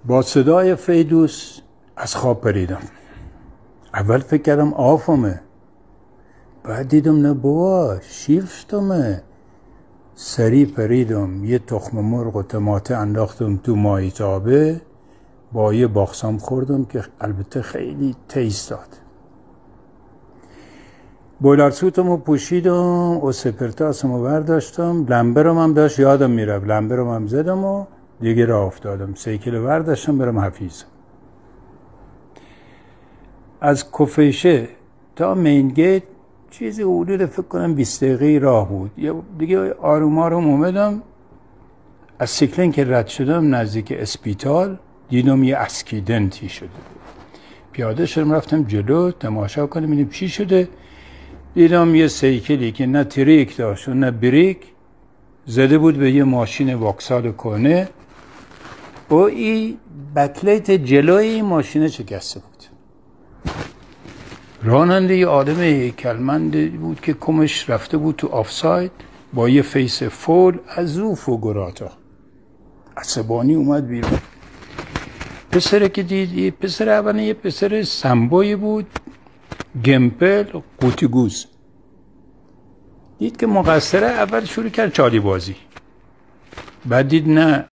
با صدای فیدوس از خواب پریدم. اول فکر کردم آفمه، بعد دیدم نه بابا شیفتمه. سریع پریدم، یه تخم مرغ و تماته انداختم تو مایتابه، با یه باقسام خوردم که البته خیلی تیست داد. بویلر سوتمو پوشیدم و سپرتاسمو برداشتم، لمبرم هم داشت یادم میرفت، لمبرم هم زدم و دیگه راه افتادم. سیکل برداشتم برم حفیظ. از کفیشه تا مین گیت چیزی حدود فکر کنم 20 دقیقه راه بود. دیگه آروم آروم اومدم. از سیکلین که رد شدم نزدیک اسپیتال دیدم یه اسکیدنتی شده. پیاده شدم رفتم جلو تماشا کنم ببینم چی شده. دیدم یه سیکلی که نه تریک داشت و نه بریک زده بود به یه ماشین واکسال کنه و این بکلیت جلوی این ماشینه شکسته بود. راننده یه آدم هیکلمند بود که کمش رفته بود تو آفساید با یه فیس فول از اوف و گراتا. عصبانی اومد بیرون. پسره که دید، یه پسر اولی یه پسر سمبوی بود، گمپل قوطیگوز. دید که مقصره، اول شروع کرد چالی بازی. بعد دید نه